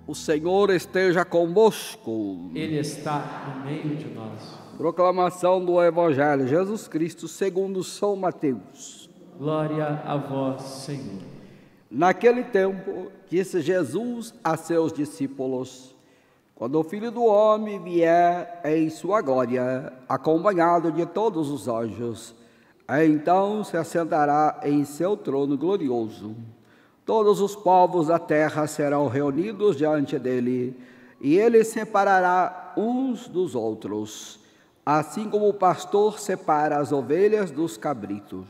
O Senhor esteja convosco. Ele está no meio de nós. Proclamação do Evangelho de Jesus Cristo segundo São Mateus. Glória a vós, Senhor. Naquele tempo, disse Jesus a seus discípulos: quando o Filho do Homem vier em sua glória, acompanhado de todos os anjos, então se assentará em seu trono glorioso. Todos os povos da terra serão reunidos diante dele, e ele separará uns dos outros, assim como o pastor separa as ovelhas dos cabritos.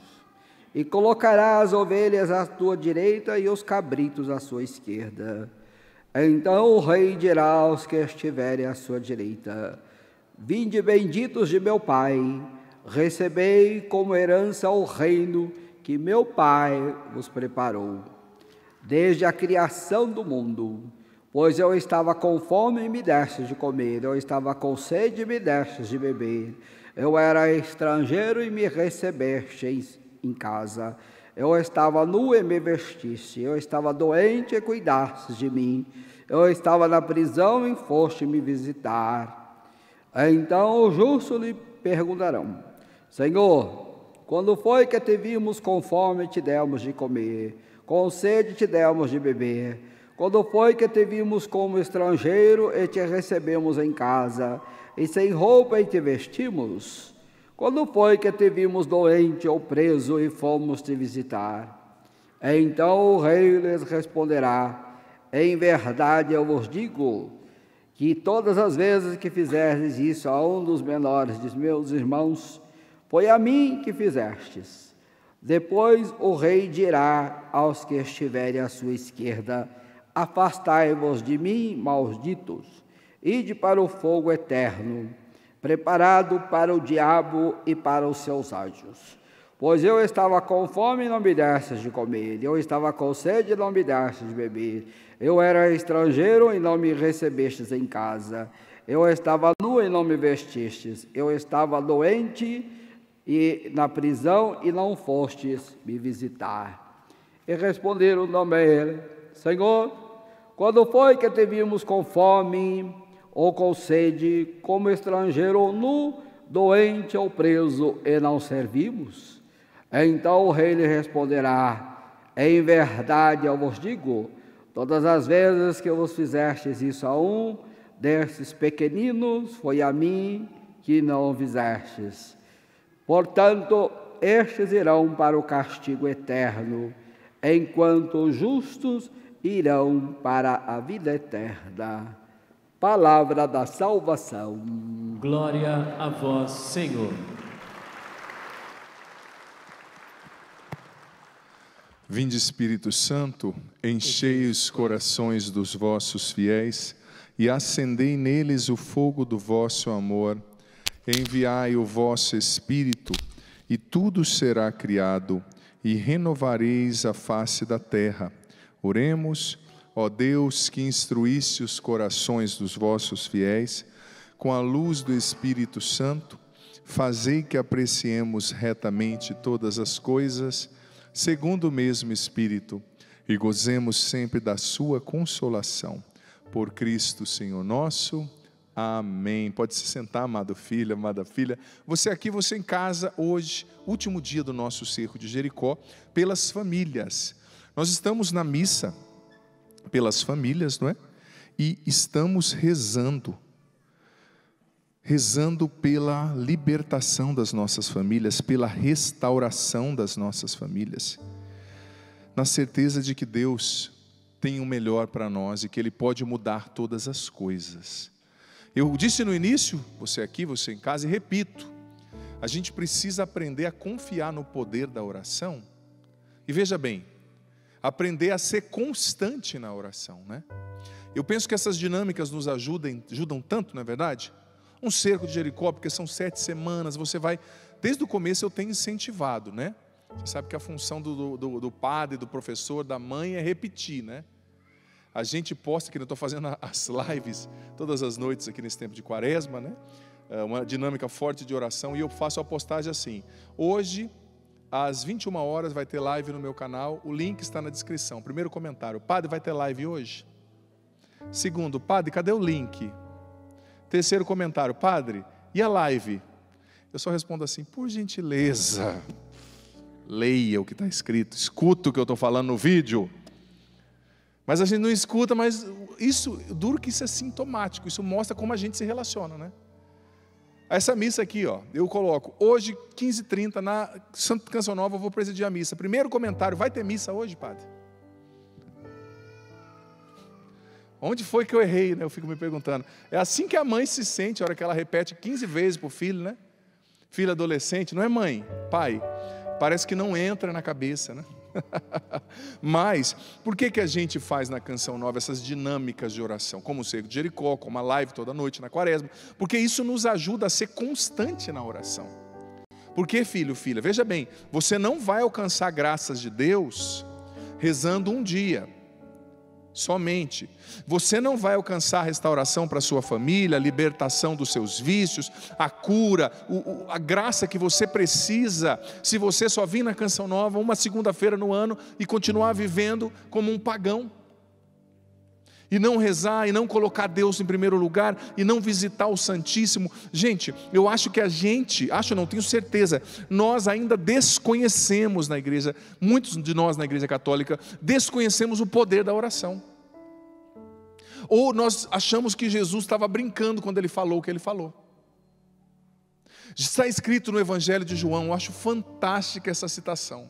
E colocará as ovelhas à sua direita e os cabritos à sua esquerda. Então o rei dirá aos que estiverem à sua direita: vinde benditos de meu Pai, recebei como herança o reino que meu Pai vos preparou desde a criação do mundo. Pois eu estava com fome e me destes de comer, eu estava com sede e me destes de beber, eu era estrangeiro e me recebestes em casa, eu estava nu e me vestiste, eu estava doente e cuidastes de mim, eu estava na prisão e foste me visitar. Então os justos lhe perguntarão: Senhor, quando foi que te vimos com fome e te demos de comer, com sede te demos de beber? Quando foi que te vimos como estrangeiro e te recebemos em casa, e sem roupa e te vestimos? Quando foi que te vimos doente ou preso e fomos te visitar? Então o rei lhes responderá: em verdade eu vos digo, que todas as vezes que fizerdes isso a um dos menores de meus irmãos, foi a mim que fizestes. Depois o rei dirá aos que estiverem à sua esquerda: afastai-vos de mim, malditos, ide para o fogo eterno, preparado para o diabo e para os seus anjos. Pois eu estava com fome e não me destes de comer, eu estava com sede e não me destes de beber, eu era estrangeiro e não me recebestes em casa, eu estava nu e não me vestistes, eu estava doente e na prisão e não fostes me visitar. E responderam também ele: Senhor, quando foi que te vimos com fome ou com sede, como estrangeiro ou nu, doente ou preso, e não servimos? Então o rei lhe responderá: em verdade eu vos digo, todas as vezes que vos fizestes isso a um desses pequeninos, foi a mim que não fizestes. Portanto, estes irão para o castigo eterno, enquanto os justos irão para a vida eterna. Palavra da salvação. Glória a vós, Senhor. Vinde, Espírito Santo, enchei os corações dos vossos fiéis e acendei neles o fogo do vosso amor. Enviai o vosso Espírito, e tudo será criado, e renovareis a face da terra. Oremos. Ó Deus, que instruísse os corações dos vossos fiéis, com a luz do Espírito Santo, fazei que apreciemos retamente todas as coisas, segundo o mesmo Espírito, e gozemos sempre da sua consolação. Por Cristo, Senhor nosso. Amém. Pode se sentar, amado filho, amada filha. Você aqui, você em casa, hoje, último dia do nosso cerco de Jericó, pelas famílias. Nós estamos na missa pelas famílias, não é? E estamos rezando pela libertação das nossas famílias, pela restauração das nossas famílias, na certeza de que Deus tem o melhor para nós e que Ele pode mudar todas as coisas. Eu disse no início, você aqui, você em casa, e repito, a gente precisa aprender a confiar no poder da oração. E veja bem, aprender a ser constante na oração, né? Eu penso que essas dinâmicas nos ajudam tanto, não é verdade? Um cerco de Jericó, porque são 7 semanas, você vai... Desde o começo eu tenho incentivado, né? Você sabe que a função do padre, do professor, da mãe é repetir, né? A gente posta, que eu estou fazendo as lives todas as noites aqui nesse tempo de quaresma, né? Uma dinâmica forte de oração, e eu faço a postagem assim: hoje, às 21 horas, vai ter live no meu canal, o link está na descrição. Primeiro comentário: padre, vai ter live hoje? Segundo, padre, cadê o link? Terceiro comentário, padre, e a live? Eu só respondo assim, por gentileza, leia o que está escrito, escuta o que eu estou falando no vídeo. Mas a gente não escuta, mas isso, duro que isso é sintomático, isso mostra como a gente se relaciona, né? Essa missa aqui, ó, eu coloco, hoje, 15h30, na Santa Canção Nova, eu vou presidir a missa. Primeiro comentário, vai ter missa hoje, padre? Onde foi que eu errei, né? Eu fico me perguntando. É assim que a mãe se sente, a hora que ela repete 15 vezes para o filho, né? Filho adolescente, não é mãe, pai. Parece que não entra na cabeça, né? Mas, por que a gente faz na Canção Nova essas dinâmicas de oração? Como o Cerco de Jericó, como a live toda noite na Quaresma. Porque isso nos ajuda a ser constante na oração. Porque, filho, filha, veja bem, você não vai alcançar graças de Deus rezando um dia. Somente. Você não vai alcançar a restauração para a sua família, a libertação dos seus vícios, a cura, a graça que você precisa, se você só vir na Canção Nova uma segunda-feira no ano e continuar vivendo como um pagão. E não rezar, e não colocar Deus em primeiro lugar, e não visitar o Santíssimo. Gente, eu acho que tenho certeza, nós ainda desconhecemos na igreja, muitos de nós na igreja católica, desconhecemos o poder da oração. Ou nós achamos que Jesus estava brincando quando ele falou o que ele falou. Está escrito no Evangelho de João, eu acho fantástica essa citação.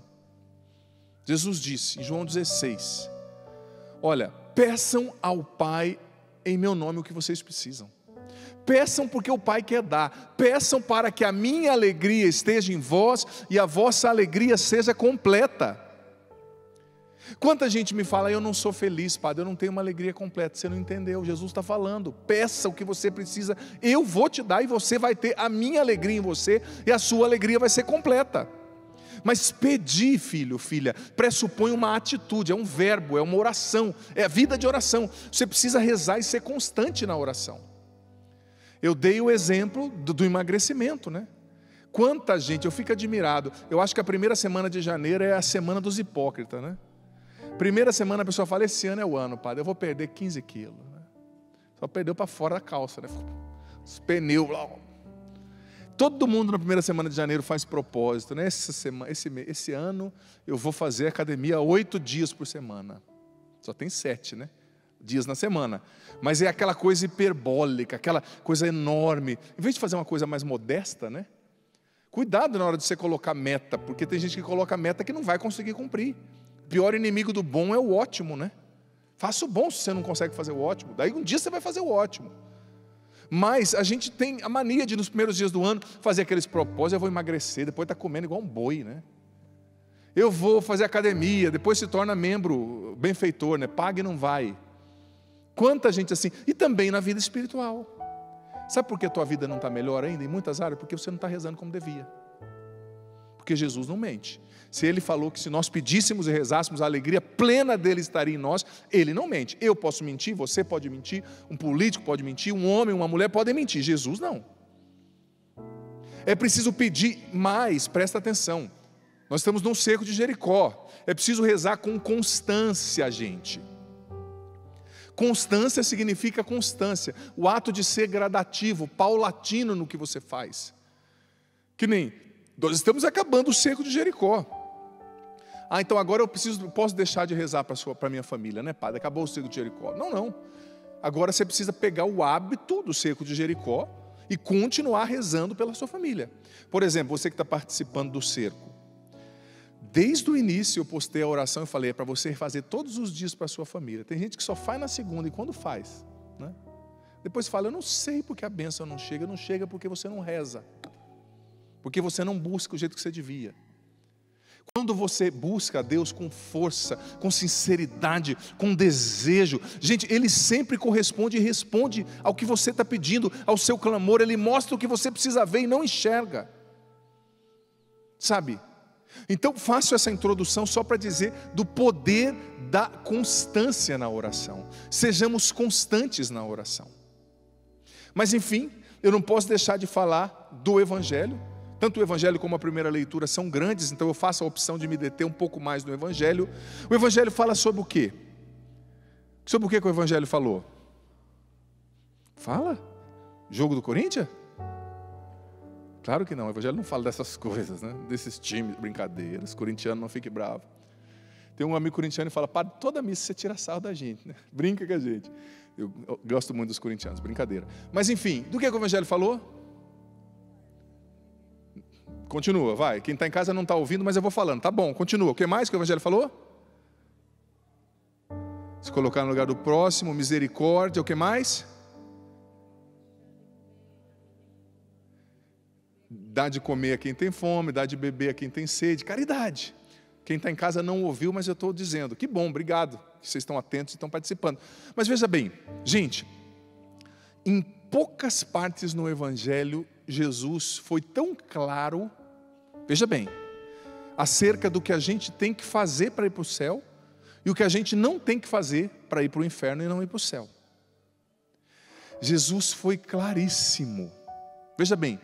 Jesus disse, em João 16, olha, peçam ao Pai em meu nome o que vocês precisam. Peçam porque o Pai quer dar. Peçam para que a minha alegria esteja em vós e a vossa alegria seja completa. Quanta gente me fala, eu não sou feliz, padre, eu não tenho uma alegria completa. Você não entendeu, Jesus está falando, peça o que você precisa, eu vou te dar e você vai ter a minha alegria em você e a sua alegria vai ser completa. Mas pedir, filho, filha, pressupõe uma atitude, é um verbo, é uma oração, é a vida de oração. Você precisa rezar e ser constante na oração. Eu dei o exemplo do emagrecimento, né? Quanta gente, eu fico admirado. Eu acho que a primeira semana de janeiro é a semana dos hipócritas, né? Primeira semana a pessoa fala, esse ano é o ano, padre, eu vou perder 15 quilos. Né? Só perdeu para fora da calça, né? Os pneus lá. Todo mundo na primeira semana de janeiro faz propósito, né? Esse ano eu vou fazer academia 8 dias por semana. Só tem 7, né? Dias na semana. Mas é aquela coisa hiperbólica, aquela coisa enorme. Em vez de fazer uma coisa mais modesta, né? Cuidado na hora de você colocar meta, porque tem gente que coloca meta que não vai conseguir cumprir. O pior inimigo do bom é o ótimo, né? Faça o bom se você não consegue fazer o ótimo. Daí um dia você vai fazer o ótimo. Mas a gente tem a mania de nos primeiros dias do ano fazer aqueles propósitos, eu vou emagrecer, depois está comendo igual um boi, né? Eu vou fazer academia, depois se torna membro benfeitor, né? Paga e não vai. Quanta gente assim, e também na vida espiritual. Sabe por que a tua vida não está melhor ainda em muitas áreas? Porque você não está rezando como devia. Porque Jesus não mente. Se Ele falou que se nós pedíssemos e rezássemos, a alegria plena dele estaria em nós, Ele não mente. Eu posso mentir, você pode mentir, um político pode mentir, um homem, uma mulher podem mentir, Jesus não. É preciso pedir mais, presta atenção. Nós estamos num cerco de Jericó. É preciso rezar com constância, gente. Constância significa constância. O ato de ser gradativo, paulatino no que você faz. Que nem, nós estamos acabando o cerco de Jericó. Então agora eu posso deixar de rezar para a minha família, né, padre? Acabou o cerco de Jericó. Não. Agora você precisa pegar o hábito do cerco de Jericó e continuar rezando pela sua família. Por exemplo, você que está participando do cerco. Desde o início eu postei a oração e falei, é para você fazer todos os dias para a sua família. Tem gente que só faz na segunda, e quando faz? Né? Depois fala, eu não sei porque a bênção não chega porque você não reza. Porque você não busca o jeito que você devia. Quando você busca a Deus com força, com sinceridade, com desejo, gente, Ele sempre corresponde e responde ao que você está pedindo, ao seu clamor. Ele mostra o que você precisa ver e não enxerga. Sabe? Então faço essa introdução só para dizer do poder da constância na oração. Sejamos constantes na oração. Mas enfim, eu não posso deixar de falar do Evangelho. Tanto o Evangelho como a primeira leitura são grandes, então eu faço a opção de me deter um pouco mais no Evangelho. O Evangelho fala sobre o quê? Sobre o que o Evangelho falou? Fala? Jogo do Corinthians? Claro que não, o Evangelho não fala dessas coisas, né? Desses times, brincadeiras, corintiano, não fique bravo. Tem um amigo corintiano que fala, padre, toda missa você tira sarro da gente, né? Brinca com a gente. Eu gosto muito dos corintianos, brincadeira. Mas enfim, do que o Evangelho falou? Continua, vai. Quem está em casa não está ouvindo, mas eu vou falando. Tá bom, continua. O que mais que o Evangelho falou? Se colocar no lugar do próximo, misericórdia. O que mais? Dá de comer a quem tem fome, dá de beber a quem tem sede. Caridade. Quem está em casa não ouviu, mas eu estou dizendo. Que bom, obrigado, que vocês estão atentos e estão participando. Mas veja bem, gente, em poucas partes no Evangelho, Jesus foi tão claro, veja bem, acerca do que a gente tem que fazer para ir para o céu e o que a gente não tem que fazer para ir para o inferno e não ir para o céu. Jesus foi claríssimo. Veja bem,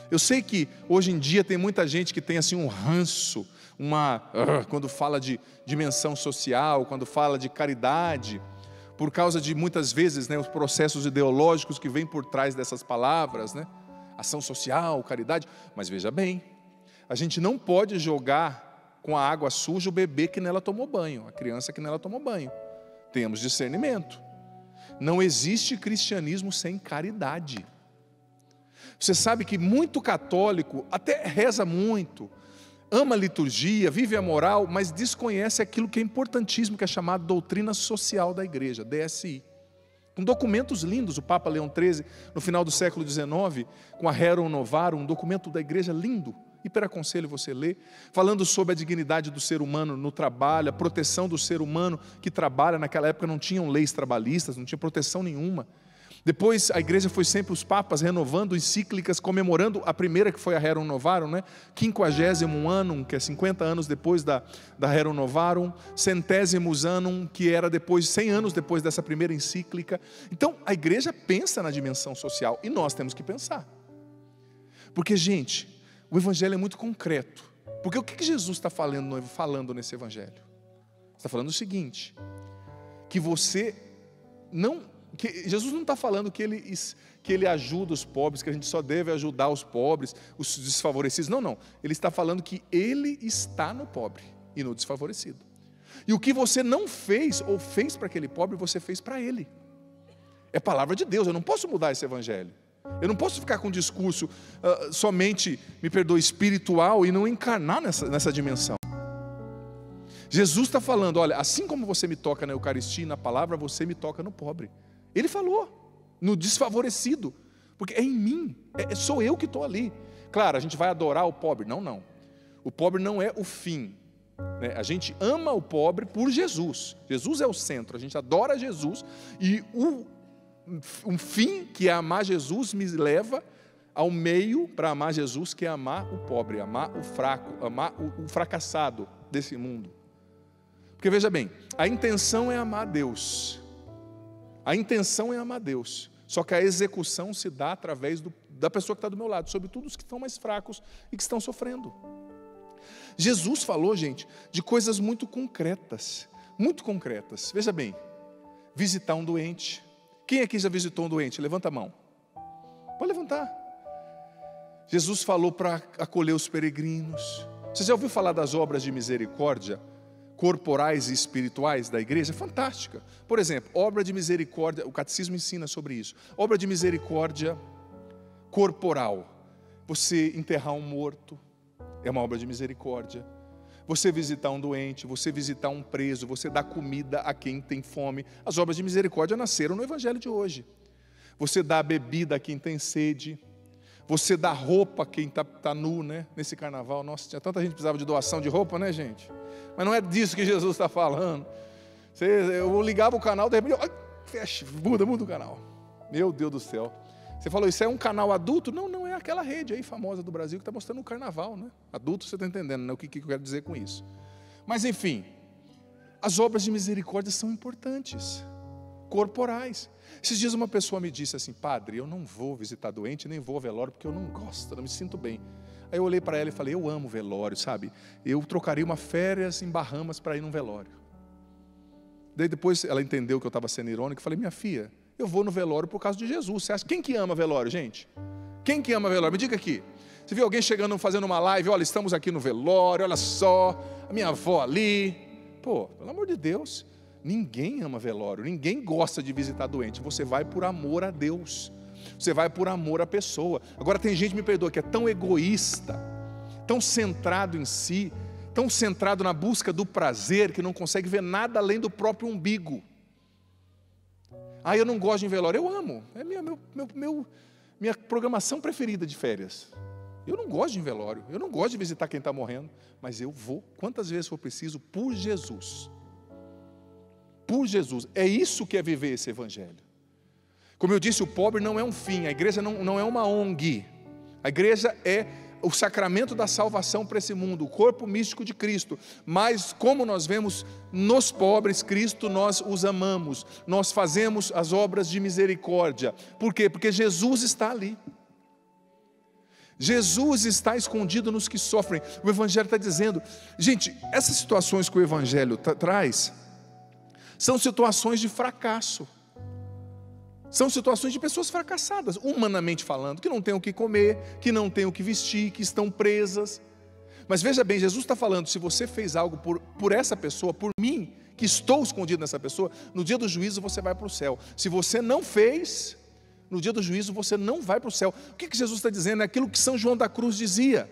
eu sei que hoje em dia tem muita gente que tem assim um ranço, quando fala de dimensão social, quando fala de caridade, por causa de muitas vezes, né, os processos ideológicos que vêm por trás dessas palavras, né? Ação social, caridade. Mas veja bem, a gente não pode jogar com a água suja o bebê que nela tomou banho, a criança que nela tomou banho. Temos discernimento. Não existe cristianismo sem caridade. Você sabe que muito católico até reza muito, ama a liturgia, vive a moral, mas desconhece aquilo que é importantíssimo, que é chamado doutrina social da igreja, DSI. Com documentos lindos, o Papa Leão XIII, no final do século XIX, com a Rerum Novarum, um documento da igreja lindo, hiper aconselho você ler, falando sobre a dignidade do ser humano no trabalho, a proteção do ser humano que trabalha. Naquela época não tinham leis trabalhistas, não tinha proteção nenhuma. Depois a igreja foi sempre os papas renovando encíclicas, comemorando a primeira, que foi a Rerum Novarum, né? 50º Annum, que é 50 anos depois da Rerum Novarum, 100º Annum, que era depois, 100 anos depois dessa primeira encíclica. Então a igreja pensa na dimensão social, e nós temos que pensar. Porque, gente, o Evangelho é muito concreto. Porque o que Jesus está falando nesse Evangelho? Está falando o seguinte, que você não... Que Jesus não está falando que ele ajuda os pobres, que a gente só deve ajudar os pobres, os desfavorecidos. Não, não. Ele está falando que Ele está no pobre e no desfavorecido. E o que você não fez ou fez para aquele pobre, você fez para ele. É palavra de Deus, eu não posso mudar esse Evangelho. Eu não posso ficar com um discurso somente, me perdoe, espiritual e não encarnar nessa dimensão. Jesus está falando, olha, assim como você me toca na Eucaristia e na palavra, você me toca no pobre. Ele falou, no desfavorecido, porque é em mim, sou eu que estou ali. Claro, a gente vai adorar o pobre, não. O pobre não é o fim, né? A gente ama o pobre por Jesus. Jesus é o centro, a gente adora Jesus, e um fim que é amar Jesus me leva ao meio para amar Jesus, que é amar o pobre, amar o fraco, amar o fracassado desse mundo. Porque veja bem, a intenção é amar Deus. A intenção é amar Deus, só que a execução se dá através da pessoa que está do meu lado, sobretudo os que estão mais fracos e que estão sofrendo. Jesus falou, gente, de coisas muito concretas, veja bem, visitar um doente. Quem aqui já visitou um doente? Levanta a mão. Pode levantar. Jesus falou para acolher os peregrinos. Você já ouviu falar das obras de misericórdia corporais e espirituais da igreja? Fantástica. Por exemplo, obra de misericórdia, o catecismo ensina sobre isso. Obra de misericórdia corporal. Você enterrar um morto é uma obra de misericórdia. Você visitar um doente, você visitar um preso, você dar comida a quem tem fome. As obras de misericórdia nasceram no Evangelho de hoje. Você dá bebida a quem tem sede. Você dá roupa a quem está nu, né? Nesse carnaval. Nossa, tinha tanta gente que precisava de doação de roupa, né, gente? Mas não é disso que Jesus está falando. Eu ligava o canal, de repente, fecha, muda o canal. Meu Deus do céu. Você falou, isso é um canal adulto? Não, é aquela rede aí famosa do Brasil que está mostrando o carnaval, né? Adulto, você está entendendo, né? O que eu quero dizer com isso. Mas enfim, as obras de misericórdia são importantes, corporais. Esses dias uma pessoa me disse assim, padre, eu não vou visitar doente, nem vou ao velório, porque eu não gosto, não me sinto bem. Aí eu olhei para ela e falei, eu amo velório, sabe? Eu trocaria uma férias em Bahamas para ir num velório. Daí depois ela entendeu que eu estava sendo irônico, e falei, minha filha, Eu vou no velório por causa de Jesus. Você acha, quem que ama velório, gente? Quem que ama velório? Me diga aqui. Você viu alguém chegando, fazendo uma live, olha, estamos aqui no velório, olha só, a minha avó ali. Pô, pelo amor de Deus, ninguém ama velório, ninguém gosta de visitar doente. Você vai por amor a Deus, você vai por amor à pessoa. Agora tem gente, me perdoa, que é tão egoísta, tão centrado em si, tão centrado na busca do prazer, que não consegue ver nada além do próprio umbigo. Ah, eu não gosto de velório. Eu amo, é minha programação preferida de férias. Eu não gosto de velório, eu não gosto de visitar quem está morrendo, mas eu vou, quantas vezes for preciso, por Jesus. Por Jesus, é isso que é viver esse evangelho. Como eu disse, o pobre não é um fim, a igreja não é uma ONG, a igreja é o sacramento da salvação para esse mundo, o corpo místico de Cristo. Mas como nós vemos nos pobres, Cristo, nós os amamos, nós fazemos as obras de misericórdia. Por quê? Porque Jesus está ali. Jesus está escondido nos que sofrem. O Evangelho está dizendo, gente, essas situações que o Evangelho traz, são situações de fracasso, são situações de pessoas fracassadas, humanamente falando, que não têm o que comer, que não têm o que vestir, que estão presas. Mas veja bem, Jesus está falando, se você fez algo por essa pessoa, por mim, que estou escondido nessa pessoa, no dia do juízo você vai para o céu. Se você não fez, no dia do juízo você não vai para o céu. O que Jesus está dizendo? É aquilo que São João da Cruz dizia: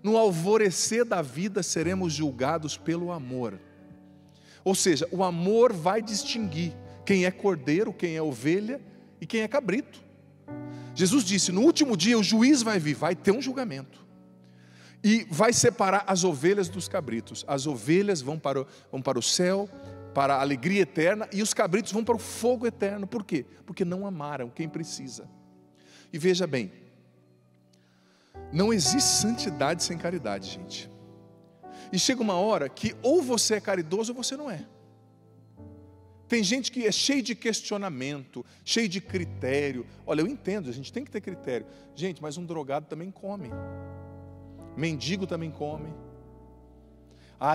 no alvorecer da vida seremos julgados pelo amor. Ou seja, o amor vai distinguir quem é cordeiro, quem é ovelha e quem é cabrito. Jesus disse, no último dia o juiz vai vir, vai ter um julgamento, e vai separar as ovelhas dos cabritos. As ovelhas vão para o céu, para a alegria eterna, e os cabritos vão para o fogo eterno. Por quê? Porque não amaram quem precisa. E veja bem, não existe santidade sem caridade, gente. E chega uma hora que ou você é caridoso ou você não é. Tem gente que é cheio de questionamento, cheio de critério. Olha, eu entendo, a gente tem que ter critério. Gente, mas um drogado também come. Mendigo também come.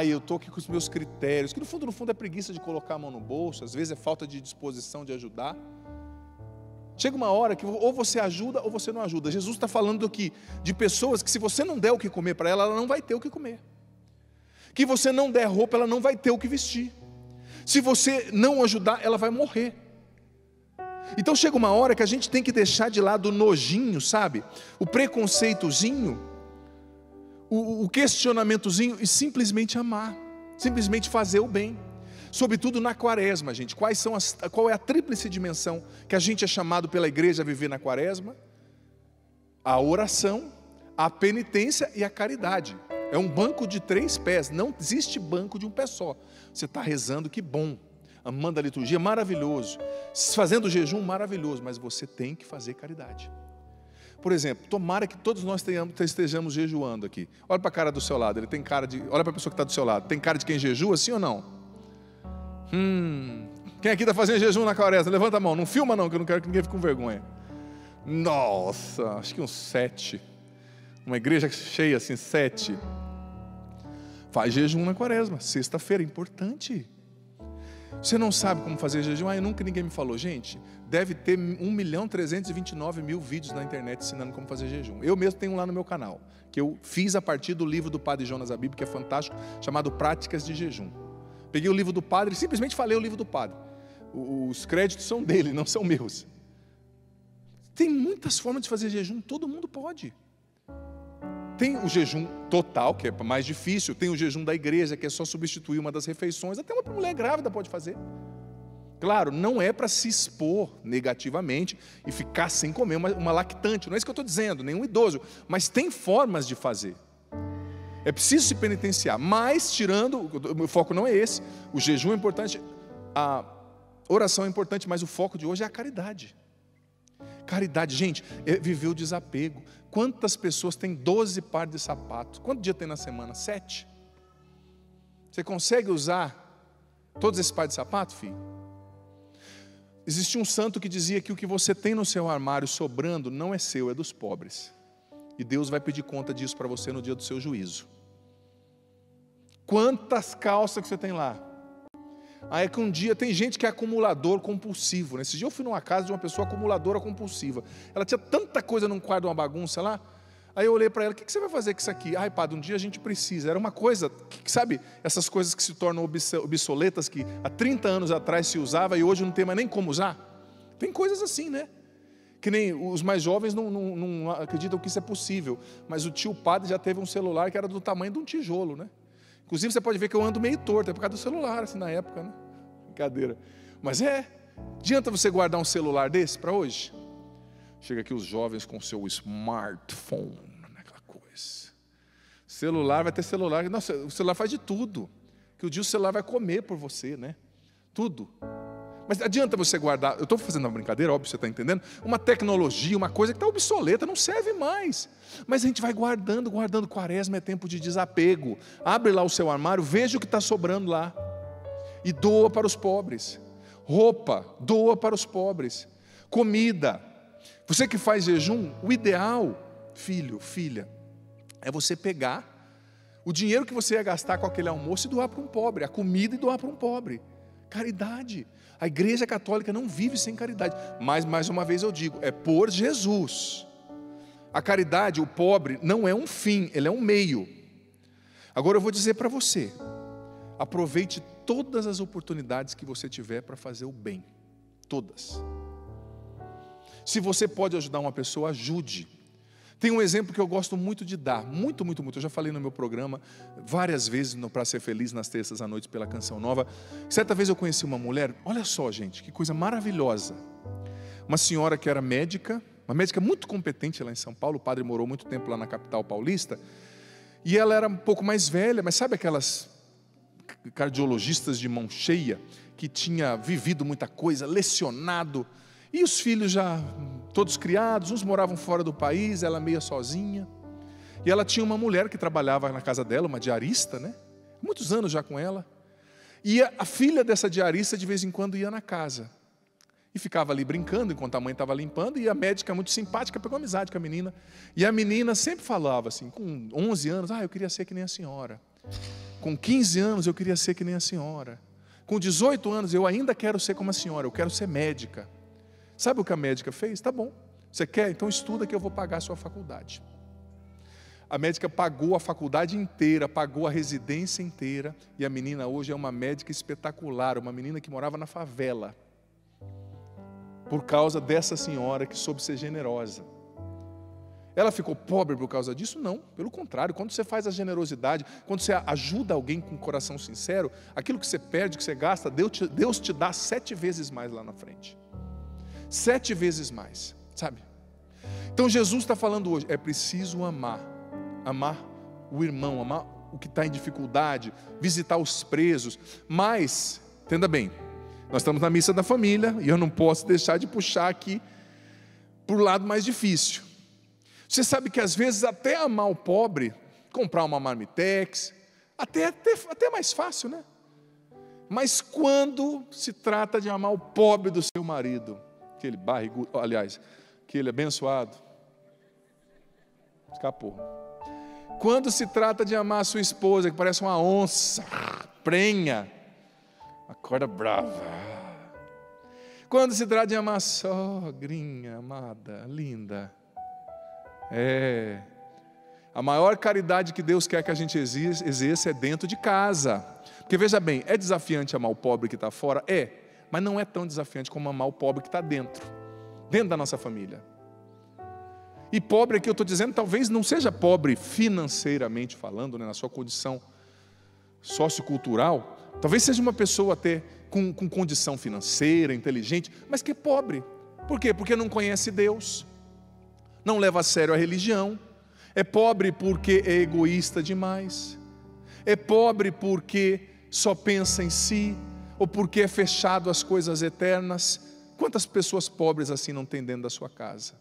Eu estou aqui com os meus critérios, que no fundo é preguiça de colocar a mão no bolso, às vezes é falta de disposição de ajudar. Chega uma hora que ou você ajuda ou você não ajuda. Jesus está falando aqui de pessoas que, se você não der o que comer para ela, ela não vai ter o que comer. Que você não der roupa, ela não vai ter o que vestir. Se você não ajudar, ela vai morrer. Então chega uma hora que a gente tem que deixar de lado o nojinho, sabe? O preconceitozinho, o questionamentozinho, e simplesmente amar, simplesmente fazer o bem. Sobretudo na quaresma, gente. Qual é a tríplice dimensão que a gente é chamado pela igreja a viver na quaresma? A oração, a penitência e a caridade. É um banco de 3 pés, não existe banco de um pé só. Você está rezando, que bom, amando a liturgia, maravilhoso, fazendo jejum, maravilhoso, mas você tem que fazer caridade. Por exemplo, tomara que todos nós estejamos jejuando aqui. Olha para a cara do seu lado, ele tem cara de... Olha para a pessoa que está do seu lado, tem cara de quem jejua, sim ou não? Quem aqui está fazendo jejum na quaresma? Levanta a mão, não filma não, que eu não quero que ninguém fique com vergonha. Nossa, acho que uns 7. Uma igreja cheia assim, 7. Faz jejum na quaresma, sexta-feira, importante. Você não sabe como fazer jejum? Nunca ninguém me falou. Gente, deve ter 1.329.000 vídeos na internet ensinando como fazer jejum. Eu mesmo tenho um lá no meu canal, que eu fiz a partir do livro do Padre Jonas Abib, que é fantástico, chamado Práticas de Jejum. Peguei o livro do padre e simplesmente falei o livro do padre. Os créditos são dele, não são meus. Tem muitas formas de fazer jejum, todo mundo pode. Tem o jejum total, que é mais difícil. Tem o jejum da igreja, que é só substituir uma das refeições. Até uma mulher grávida pode fazer. Claro, não é para se expor negativamente e ficar sem comer uma lactante. Não é isso que eu estou dizendo, nenhum idoso. Mas tem formas de fazer. É preciso se penitenciar. Mas tirando, o meu foco não é esse. O jejum é importante, a oração é importante, mas o foco de hoje é a caridade. Caridade, gente, é viver o desapego. Quantas pessoas têm 12 pares de sapatos? Quantos dias tem na semana? 7. Você consegue usar todos esses pares de sapato, filho? Existia um santo que dizia que o que você tem no seu armário sobrando não é seu, é dos pobres. E Deus vai pedir conta disso para você no dia do seu juízo. Quantas calças que você tem lá? Aí é que um dia tem gente que é acumulador compulsivo. Nesse dia eu fui numa casa de uma pessoa acumuladora compulsiva. Ela tinha tanta coisa num quarto, uma bagunça lá. Aí eu olhei para ela, o que você vai fazer com isso aqui? Ai, padre, um dia a gente precisa. Era uma coisa, sabe, essas coisas que se tornam obsoletas, que há 30 anos atrás se usava e hoje não tem mais nem como usar. Tem coisas assim, né? Que nem os mais jovens não acreditam que isso é possível. Mas o tio padre já teve um celular que era do tamanho de um tijolo, né? Inclusive você pode ver que eu ando meio torto, é por causa do celular, assim, na época, né? Brincadeira. Mas adianta você guardar um celular desse para hoje? Chega aqui os jovens com o seu smartphone, aquela coisa. Celular, vai ter celular. Nossa, o celular faz de tudo. Que o dia o celular vai comer por você, né? Tudo. Mas adianta você guardar, eu estou fazendo uma brincadeira, óbvio, você está entendendo? Uma tecnologia, uma coisa que está obsoleta, não serve mais. Mas a gente vai guardando. Quaresma é tempo de desapego. Abre lá o seu armário, veja o que está sobrando lá. E doa para os pobres. Roupa, doa para os pobres. Comida. Você que faz jejum, o ideal, filho, filha, é você pegar o dinheiro que você ia gastar com aquele almoço e doar para um pobre. A comida e doar para um pobre. Caridade. A Igreja Católica não vive sem caridade. Mas, mais uma vez eu digo, é por Jesus. A caridade, o pobre, não é um fim, ele é um meio. Agora eu vou dizer para você, aproveite todas as oportunidades que você tiver para fazer o bem. Todas. Se você pode ajudar uma pessoa, ajude. Tem um exemplo que eu gosto muito de dar, muito. Eu já falei no meu programa várias vezes no Pra Ser Feliz, nas terças à noite pela Canção Nova. Certa vez eu conheci uma mulher, olha só gente, que coisa maravilhosa. Uma senhora que era médica, uma médica muito competente lá em São Paulo. O padre morou muito tempo lá na capital paulista. E ela era um pouco mais velha, mas sabe aquelas cardiologistas de mão cheia, que tinha vivido muita coisa, lecionado, e os filhos já todos criados, uns moravam fora do país, ela meia sozinha. E ela tinha uma mulher que trabalhava na casa dela, uma diarista, né? Muitos anos já com ela. E a filha dessa diarista de vez em quando ia na casa. E ficava ali brincando enquanto a mãe estava limpando. E a médica, muito simpática, pegou amizade com a menina. E a menina sempre falava assim, com 11 anos, eu queria ser que nem a senhora. Com 15 anos eu queria ser que nem a senhora. Com 18 anos eu ainda quero ser como a senhora, eu quero ser médica. Sabe o que a médica fez? Tá bom, você quer? Então estuda que eu vou pagar a sua faculdade. A médica pagou a faculdade inteira, pagou a residência inteira. E a menina hoje é uma médica espetacular, uma menina que morava na favela. Por causa dessa senhora que soube ser generosa. Ela ficou pobre por causa disso? Não, pelo contrário, quando você faz a generosidade, quando você ajuda alguém com o coração sincero, aquilo que você perde, que você gasta, Deus te dá 7 vezes mais lá na frente. 7 vezes mais, sabe? Então Jesus está falando hoje, é preciso amar o irmão, amar o que está em dificuldade, visitar os presos. Mas, entenda bem, nós estamos na missa da família e eu não posso deixar de puxar aqui para o lado mais difícil. Você sabe que às vezes até amar o pobre, comprar uma marmitex, até é mais fácil, né? Mas quando se trata de amar o pobre do seu marido, aquele barrigudo, aliás, aquele abençoado, escapou. Quando se trata de amar a sua esposa, que parece uma onça, prenha, acorda brava. Quando se trata de amar a sogrinha, amada, linda, a maior caridade que Deus quer que a gente exerça é dentro de casa. Porque veja bem, é desafiante amar o pobre que está fora? Mas não é tão desafiante como amar o pobre que está dentro da nossa família. E pobre aqui eu estou dizendo, talvez não seja pobre financeiramente falando, né, na sua condição sociocultural. Talvez seja uma pessoa até com condição financeira, inteligente, mas que é pobre. Por quê? Porque não conhece Deus, não leva a sério a religião. É pobre porque é egoísta demais. É pobre porque só pensa em si, ou porque é fechado às coisas eternas. Quantas pessoas pobres assim não tem dentro da sua casa?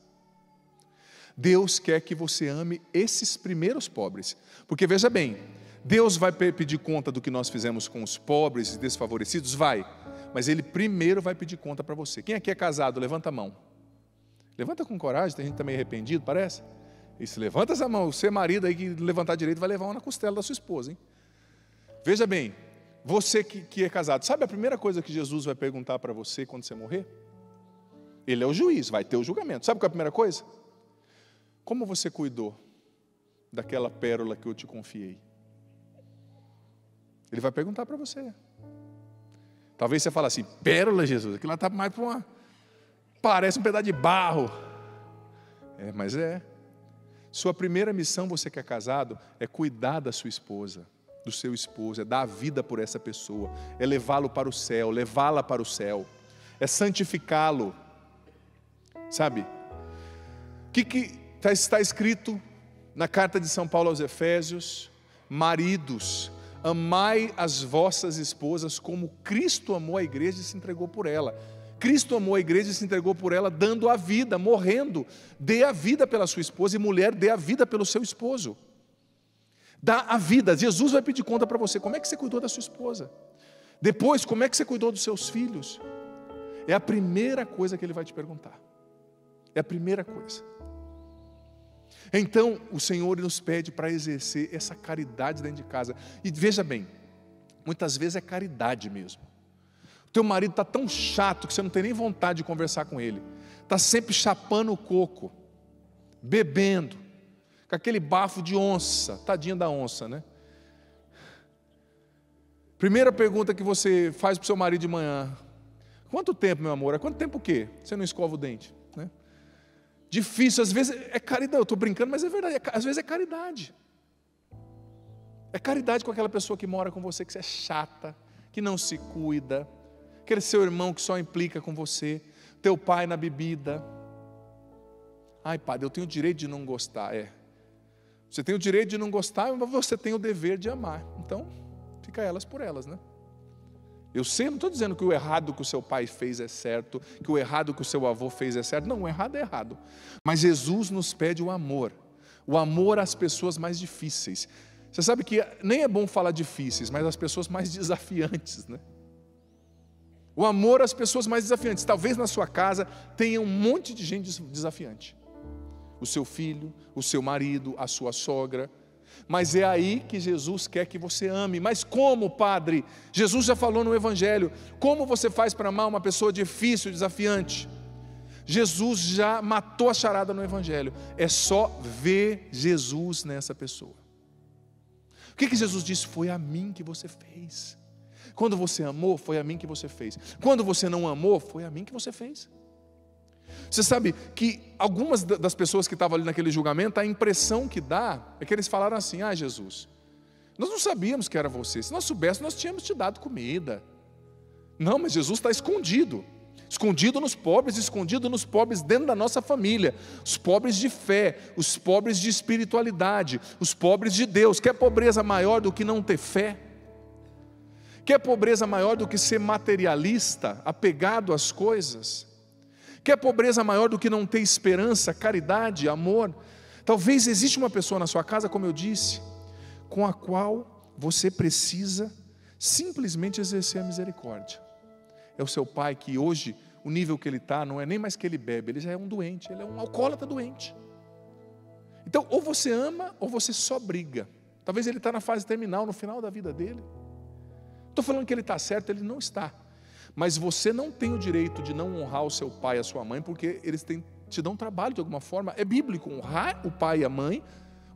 Deus quer que você ame esses primeiros pobres, porque veja bem, Deus vai pedir conta do que nós fizemos com os pobres e desfavorecidos? Vai, mas Ele primeiro vai pedir conta para você. Quem aqui é casado? Levanta a mão. Levanta com coragem, tem gente que está meio arrependido, parece? Isso, levanta essa mão, você marido aí que levantar direito vai levar uma na costela da sua esposa, hein? Veja bem, você que é casado, sabe a primeira coisa que Jesus vai perguntar para você quando você morrer? Ele é o juiz, vai ter o julgamento. Sabe qual é a primeira coisa? Como você cuidou daquela pérola que eu te confiei? Ele vai perguntar para você. Talvez você fale assim, pérola, Jesus, aquilo lá está mais para uma... parece um pedaço de barro. Mas é. Sua primeira missão, você que é casado, é cuidar da sua esposa, do seu esposo, é dar a vida por essa pessoa, é levá-lo para o céu, levá-la para o céu, é santificá-lo. Sabe? O que está escrito na carta de São Paulo aos Efésios? Maridos, amai as vossas esposas como Cristo amou a igreja e se entregou por ela. Cristo amou a igreja e se entregou por ela, dando a vida, morrendo. Dê a vida pela sua esposa, e mulher, dê a vida pelo seu esposo. Dá a vida. Jesus vai pedir conta para você. Como é que você cuidou da sua esposa? Depois, como é que você cuidou dos seus filhos? É a primeira coisa que ele vai te perguntar. É a primeira coisa. Então, o Senhor nos pede para exercer essa caridade dentro de casa. E veja bem, muitas vezes é caridade mesmo. O teu marido está tão chato que você não tem nem vontade de conversar com ele. Está sempre chapando o coco, bebendo, com aquele bafo de onça, tadinha da onça, né? Primeira pergunta que você faz para o seu marido de manhã: quanto tempo, meu amor? Há quanto tempo o quê? Você não escova o dente, né? Difícil, às vezes é caridade, eu estou brincando, mas é verdade, às vezes é caridade. É caridade com aquela pessoa que mora com você, que você é chata, que não se cuida, aquele seu irmão que só implica com você, teu pai na bebida. Ai, padre, eu tenho o direito de não gostar. Você tem o direito de não gostar, mas você tem o dever de amar. Então, fica elas por elas, né? Eu sei, não estou dizendo que o errado que o seu pai fez é certo, que o errado que o seu avô fez é certo. Não, o errado é errado. Mas Jesus nos pede o amor às pessoas mais difíceis. Você sabe que nem é bom falar difíceis, mas às pessoas mais desafiantes, né? O amor às pessoas mais desafiantes. Talvez na sua casa tenha um monte de gente desafiante. O seu filho, o seu marido, a sua sogra. Mas é aí que Jesus quer que você ame. Mas como, padre? Jesus já falou no Evangelho. Como você faz para amar uma pessoa difícil, desafiante? Jesus já matou a charada no Evangelho. É só ver Jesus nessa pessoa. O que Jesus disse? Foi a mim que você fez. Quando você amou, foi a mim que você fez. Quando você não amou, foi a mim que você fez. Você sabe que algumas das pessoas que estavam ali naquele julgamento, a impressão que dá é que eles falaram assim: ah, Jesus, nós não sabíamos que era você. Se nós soubéssemos, nós tínhamos te dado comida. Não, mas Jesus está escondido. Escondido nos pobres dentro da nossa família. Os pobres de fé, os pobres de espiritualidade, os pobres de Deus. Quer pobreza maior do que não ter fé? Quer pobreza maior do que ser materialista, apegado às coisas? Quer pobreza maior do que não ter esperança, caridade, amor? Talvez exista uma pessoa na sua casa, como eu disse, com a qual você precisa simplesmente exercer a misericórdia. É o seu pai que hoje, o nível que ele está, não é nem mais que ele bebe, ele já é um doente, ele é um alcoólatra doente. Então, ou você ama, ou você só briga. Talvez ele está na fase terminal, no final da vida dele. Estou falando que ele está certo, ele não está. Mas você não tem o direito de não honrar o seu pai e a sua mãe, porque eles te dão trabalho de alguma forma. É bíblico honrar o pai e a mãe.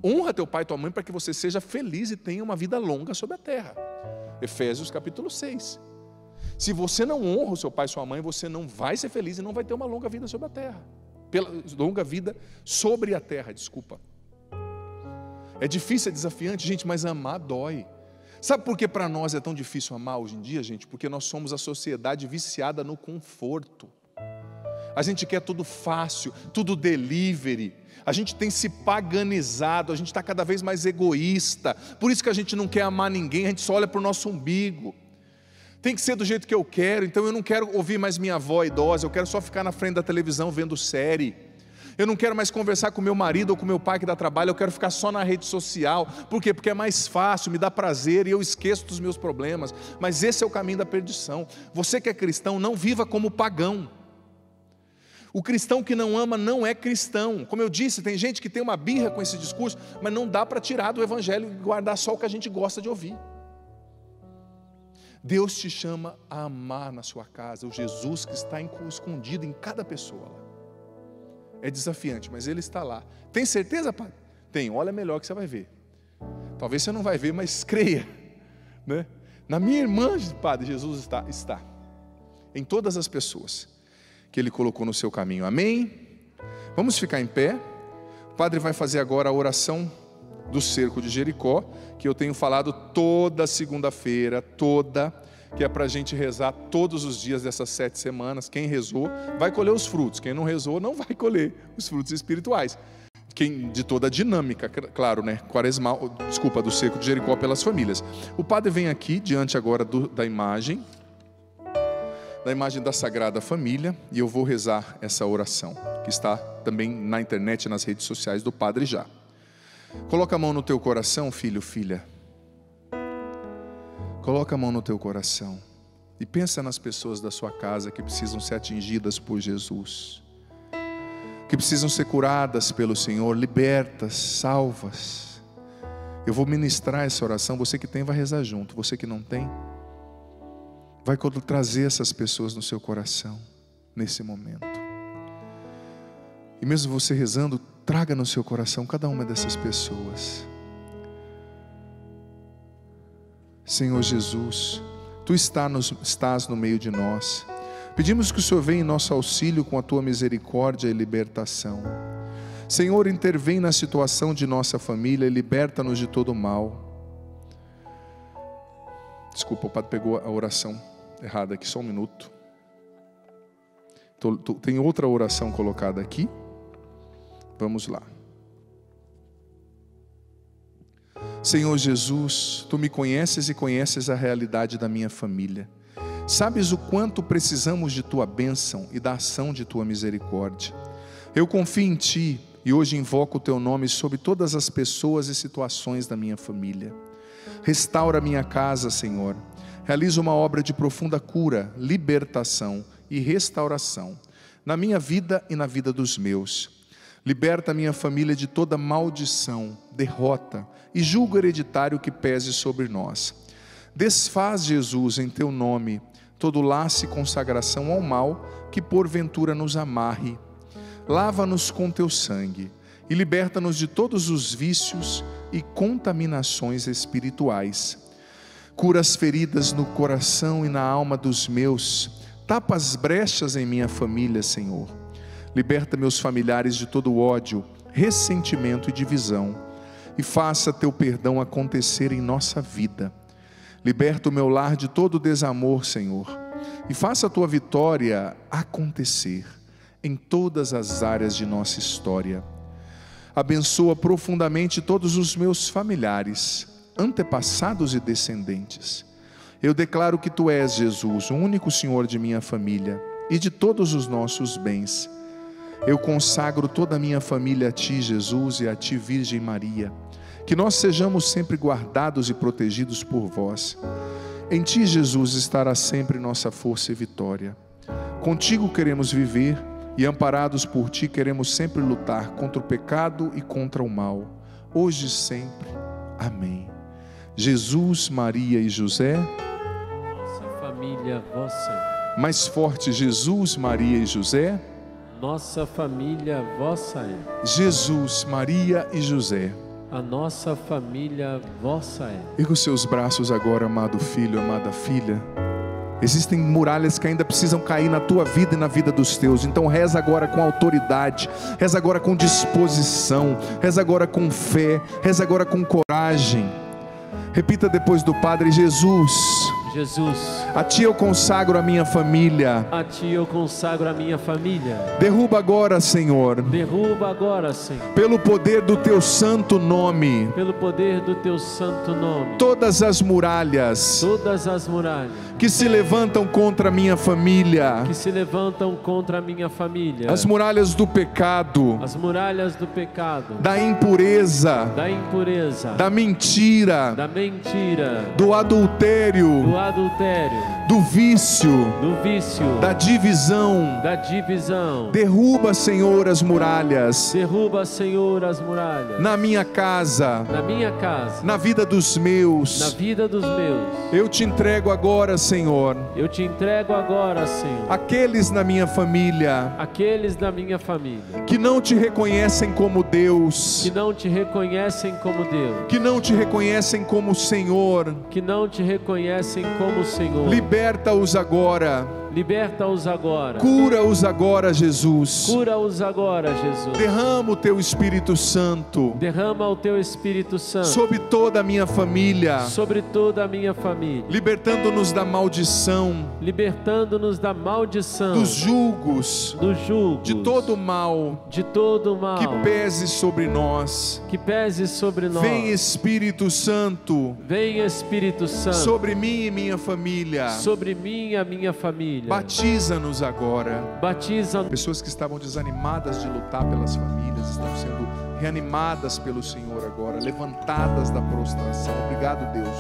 Honra teu pai e tua mãe para que você seja feliz e tenha uma vida longa sobre a terra. Efésios capítulo 6. Se você não honra o seu pai e sua mãe, você não vai ser feliz e não vai ter uma longa vida sobre a terra. Longa vida sobre a terra, desculpa. É difícil, é desafiante, gente, mas amar dói. Sabe por que para nós é tão difícil amar hoje em dia, gente? Porque nós somos a sociedade viciada no conforto. A gente quer tudo fácil, tudo delivery. A gente tem se paganizado, a gente está cada vez mais egoísta. Por isso que a gente não quer amar ninguém, a gente só olha para o nosso umbigo. Tem que ser do jeito que eu quero, então eu não quero ouvir mais minha avó idosa, eu quero só ficar na frente da televisão vendo série. Eu não quero mais conversar com meu marido ou com meu pai que dá trabalho, eu quero ficar só na rede social. Por quê? Porque é mais fácil, me dá prazer e eu esqueço dos meus problemas. Mas esse é o caminho da perdição. Você que é cristão, não viva como pagão. O cristão que não ama não é cristão. Como eu disse, tem gente que tem uma birra com esse discurso, mas não dá para tirar do evangelho e guardar só o que a gente gosta de ouvir. Deus te chama a amar na sua casa o Jesus que está escondido em cada pessoa lá. É desafiante, mas Ele está lá. Tem certeza, Padre? Tem, olha melhor que você vai ver. Talvez você não vai ver, mas creia, né? Na minha irmã, Padre, Jesus está em todas as pessoas que Ele colocou no seu caminho. Amém? Vamos ficar em pé. O Padre vai fazer agora a oração do cerco de Jericó, que eu tenho falado toda segunda-feira, que é para a gente rezar todos os dias dessas 7 semanas. Quem rezou vai colher os frutos, quem não rezou não vai colher os frutos espirituais. De toda a dinâmica, claro, né? Do cerco de Jericó pelas famílias. O Padre vem aqui diante agora da imagem da Sagrada Família, e eu vou rezar essa oração, que está também na internet, nas redes sociais do Padre já. Coloca a mão no teu coração, filho, filha. Coloca a mão no teu coração e pensa nas pessoas da sua casa que precisam ser atingidas por Jesus, que precisam ser curadas pelo Senhor, libertas, salvas. Eu vou ministrar essa oração. Você que tem vai rezar junto, você que não tem vai trazer essas pessoas no seu coração nesse momento. E mesmo você rezando, traga no seu coração cada uma dessas pessoas. Senhor Jesus, Tu estás no meio de nós. Pedimos que o Senhor venha em nosso auxílio com a Tua misericórdia e libertação. Senhor, intervém na situação de nossa família e liberta-nos de todo mal. Desculpa, o Padre pegou a oração errada aqui, só um minuto. Tem outra oração colocada aqui. Vamos lá. Senhor Jesus, Tu me conheces e conheces a realidade da minha família. Sabes o quanto precisamos de Tua bênção e da ação de Tua misericórdia. Eu confio em Ti e hoje invoco o Teu nome sobre todas as pessoas e situações da minha família. Restaura minha casa, Senhor. Realiza uma obra de profunda cura, libertação e restauração na minha vida e na vida dos meus. Liberta minha família de toda maldição, derrota e julgo hereditário que pese sobre nós. Desfaz, Jesus, em Teu nome, todo laço e consagração ao mal que porventura nos amarre. Lava-nos com Teu sangue e liberta-nos de todos os vícios e contaminações espirituais. Cura as feridas no coração e na alma dos meus. Tapa as brechas em minha família, Senhor. Liberta meus familiares de todo ódio, ressentimento e divisão, e faça Teu perdão acontecer em nossa vida. Liberta o meu lar de todo desamor, Senhor, e faça a Tua vitória acontecer em todas as áreas de nossa história. Abençoa profundamente todos os meus familiares, antepassados e descendentes. Eu declaro que Tu és, Jesus, o único Senhor de minha família e de todos os nossos bens. Eu consagro toda a minha família a Ti, Jesus, e a Ti, Virgem Maria. Que nós sejamos sempre guardados e protegidos por Vós. Em Ti, Jesus, estará sempre nossa força e vitória. Contigo queremos viver e, amparados por Ti, queremos sempre lutar contra o pecado e contra o mal, hoje e sempre. Amém. Jesus, Maria e José. Nossa família, Vós é. Mais forte, Jesus, Maria e José. Nossa família, Vossa é. Jesus, Maria e José. A nossa família, Vossa é. Erga os seus braços agora, amado filho, amada filha. Existem muralhas que ainda precisam cair na tua vida e na vida dos teus. Então reza agora com autoridade, reza agora com disposição, reza agora com fé, reza agora com coragem. Repita depois do Padre: Jesus, Jesus, a Ti eu consagro a minha família. a Ti eu consagro a minha família. Derruba agora, Senhor, Derruba agora, Senhor, pelo poder do Teu santo nome, pelo poder do Teu santo nome, todas as muralhas todas as muralhas que se levantam contra a minha família, que se levantam contra a minha família, as muralhas do pecado, as muralhas do pecado, da impureza, da impureza, da mentira, da mentira, do adultério, do adultério, do vício, da divisão. divisão. Derruba, Senhor, as muralhas Derruba, Senhor, as muralhas na minha casa, na minha casa, na vida dos meus. na vida dos meus. Eu te entrego agora, Senhor, Eu te entrego agora, Senhor, aqueles na minha família aqueles da minha família que não te reconhecem como Deus, que não te reconhecem como Deus, que não te reconhecem como Senhor. que não te reconhecem como Senhor. Liberta-os agora, Liberta-os agora. cura-os agora, Jesus. Cura-os agora, Jesus. Derrama o teu Espírito Santo Derrama o teu Espírito Santo sobre toda a minha família, sobre toda a minha família, libertando-nos da maldição, libertando-nos da maldição, dos julgos, do jugo, de todo o mal de todo o mal que pese sobre nós. que pese sobre nós. Vem, Espírito Santo, Vem, Espírito Santo, sobre mim e minha família. sobre mim e a minha família. Batiza-nos agora. Batiza. Pessoas que estavam desanimadas de lutar pelas famílias estão sendo reanimadas pelo Senhor agora, levantadas da prostração. Obrigado, Deus.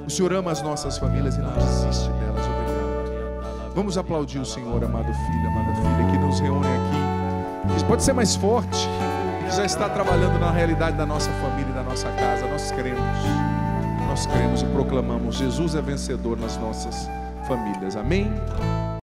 O Senhor ama as nossas famílias e não desiste delas. Obrigado. Vamos aplaudir o Senhor, amado filho, amada filha, que nos reúne aqui. Que pode ser mais forte, que já está trabalhando na realidade da nossa família e da nossa casa. Nós cremos e proclamamos: Jesus é vencedor nas nossas famílias. Amém?